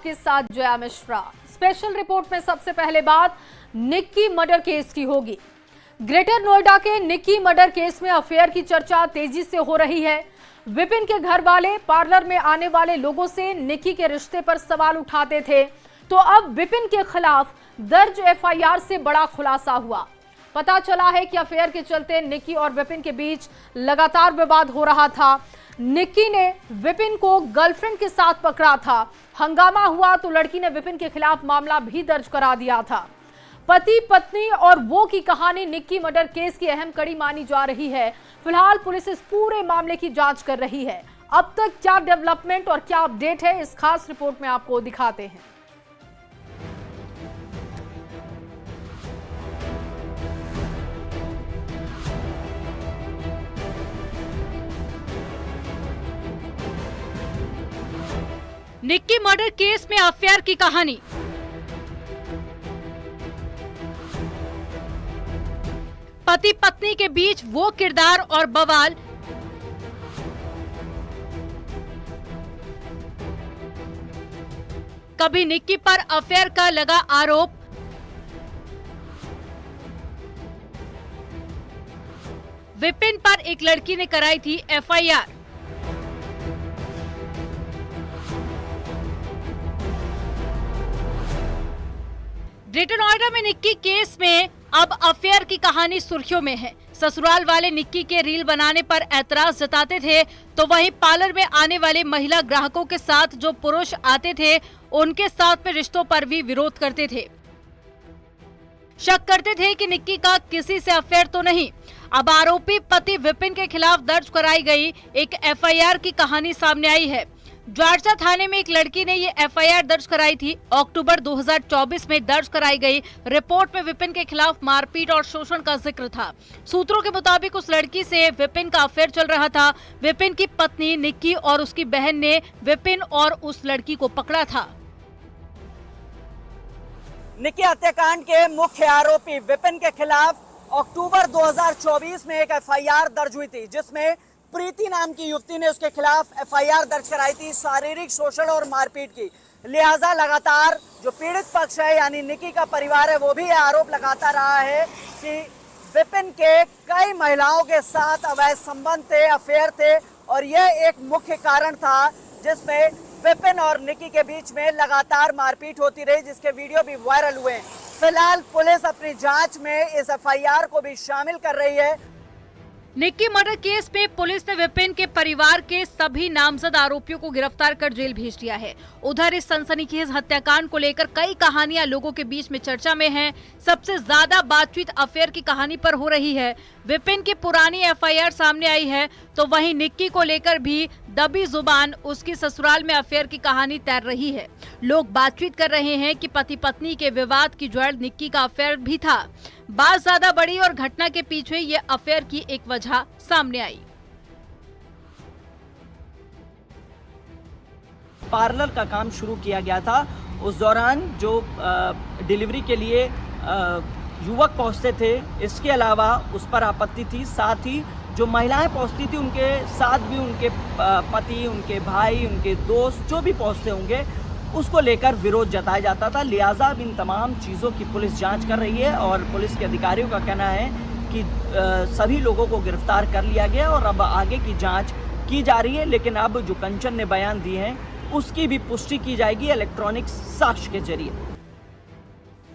के साथ Jaya Mishra. Special report में सबसे पहले बात निक्की मर्डर केस की होगी। ग्रेटर नोएडा के निक्की मर्डर केस में अफेयर की चर्चा तेजी से हो रही है। विपिन के घर वाले पार्लर में आने वाले लोगों से निक्की के रिश्ते पर सवाल उठाते थे, तो अब विपिन के खिलाफ दर्ज एफआईआर से बड़ा खुलासा हुआ। पता चला है कि अफेयर के चलते निक्की और विपिन के बीच लगातार विवाद हो रहा था। निक्की ने विपिन को गर्लफ्रेंड के साथ पकड़ा था। हंगामा हुआ तो लड़की ने विपिन के खिलाफ मामला भी दर्ज करा दिया था। पति पत्नी और वो की कहानी निक्की मर्डर केस की अहम कड़ी मानी जा रही है। फिलहाल पुलिस इस पूरे मामले की जांच कर रही है। अब तक क्या डेवलपमेंट और क्या अपडेट है, इस खास रिपोर्ट में आपको दिखाते हैं। निक्की मर्डर केस में अफेयर की कहानी। पति पत्नी के बीच वो किरदार और बवाल। कभी निक्की पर अफेयर का लगा आरोप, विपिन पर एक लड़की ने कराई थी एफआईआर। ग्रेटर नोएडा में निक्की केस में अब अफेयर की कहानी सुर्खियों में है। ससुराल वाले निक्की के रील बनाने पर ऐतराज जताते थे, तो वहीं पार्लर में आने वाले महिला ग्राहकों के साथ जो पुरुष आते थे उनके साथ में रिश्तों पर भी विरोध करते थे। शक करते थे कि निक्की का किसी से अफेयर तो नहीं। अब आरोपी पति विपिन के खिलाफ दर्ज कराई गई एक एफआईआर की कहानी सामने आई है। ज्वारचा थाने में एक लड़की ने ये एफआईआर दर्ज कराई थी। अक्टूबर 2024 में दर्ज कराई गई रिपोर्ट में विपिन के खिलाफ मारपीट और शोषण का जिक्र था। सूत्रों के मुताबिक उस लड़की से विपिन का अफेयर चल रहा था। विपिन की पत्नी निक्की और उसकी बहन ने विपिन और उस लड़की को पकड़ा था। निक्की हत्याकांड के मुख्य आरोपी विपिन के खिलाफ अक्टूबर 2024 में एक एफआईआर दर्ज हुई थी, जिसमें प्रीति नाम की युवती ने उसके खिलाफ एफआईआर दर्ज कराई थी शारीरिक शोषण और मारपीट की। लिहाजा लगातार जो पीड़ित पक्ष है यानी निक्की का परिवार है, वो भी यह आरोप लगाता रहा है कि विपिन के कई महिलाओं के साथ अवैध संबंध थे, अफेयर थे, और यह एक मुख्य कारण था जिसमें विपिन और निक्की के बीच में लगातार मारपीट होती रही, जिसके वीडियो भी वायरल हुए। फिलहाल पुलिस अपनी जांच में इस एफआईआर को भी शामिल कर रही है। निक्की मर्डर केस में पुलिस ने विपिन के परिवार के सभी नामजद आरोपियों को गिरफ्तार कर जेल भेज दिया है। उधर इस सनसनीखेज हत्याकांड को लेकर कई कहानियां लोगों के बीच में चर्चा में हैं। सबसे ज्यादा बातचीत अफेयर की कहानी पर हो रही है। विपिन की पुरानी एफआईआर सामने आई है, तो वहीं निक्की को लेकर भी दबी जुबान उसकी ससुराल में अफेयर की कहानी तैर रही है। लोग बातचीत कर रहे हैं कि पति पत्नी के विवाद की जड़ निक्की का अफेयर भी था। बात ज्यादा बड़ी और घटना के पीछे ये अफेयर की एक वजह सामने आई। पार्लर का काम शुरू किया गया था। उस दौरान जो डिलीवरी के लिए युवक पहुंचते थे, इसके अलावा उस पर आपत्ति थी। साथ ही जो महिलाएं पहुंचती थी उनके साथ भी उनके पति, उनके भाई, उनके दोस्त जो भी पहुंचते होंगे, उसको लेकर विरोध जताया जाता था। लिहाजा अब इन तमाम चीज़ों की पुलिस जांच कर रही है और पुलिस के अधिकारियों का कहना है कि सभी लोगों को गिरफ्तार कर लिया गया और अब आगे की जांच की जा रही है। लेकिन अब जो कंचन ने बयान दिए हैं उसकी भी पुष्टि की जाएगी इलेक्ट्रॉनिक साक्ष्य के जरिए।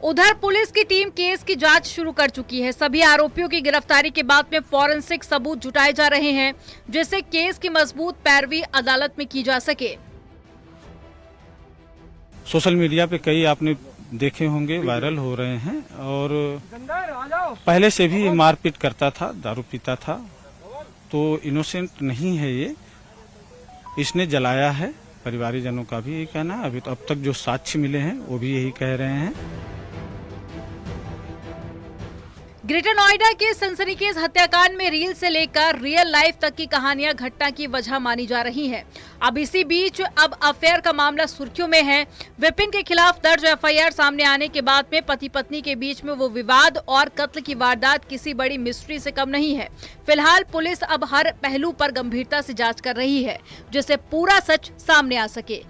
उधर पुलिस की टीम केस की जांच शुरू कर चुकी है। सभी आरोपियों की गिरफ्तारी के बाद में फॉरेंसिक सबूत जुटाए जा रहे हैं, जिससे केस की मजबूत पैरवी अदालत में की जा सके। सोशल मीडिया पे कई आपने देखे होंगे, वायरल हो रहे हैं, और पहले से भी मारपीट करता था, दारू पीता था, तो इनोसेंट नहीं है ये। इसने जलाया है। परिवारजनों का भी यही कहना है। अभी तो अब तक जो साक्ष्य मिले हैं वो भी यही कह रहे हैं। ग्रेटर नोएडा के सनसनीखेज हत्याकांड में रील से लेकर रियल लाइफ तक की कहानियां घटना की वजह मानी जा रही हैं। अब इसी बीच अब अफेयर का मामला सुर्खियों में है। विपिन के खिलाफ दर्ज एफआईआर सामने आने के बाद में पति पत्नी के बीच में वो विवाद और कत्ल की वारदात किसी बड़ी मिस्ट्री से कम नहीं है। फिलहाल पुलिस अब हर पहलू पर गंभीरता से जांच कर रही है, जिससे पूरा सच सामने आ सके।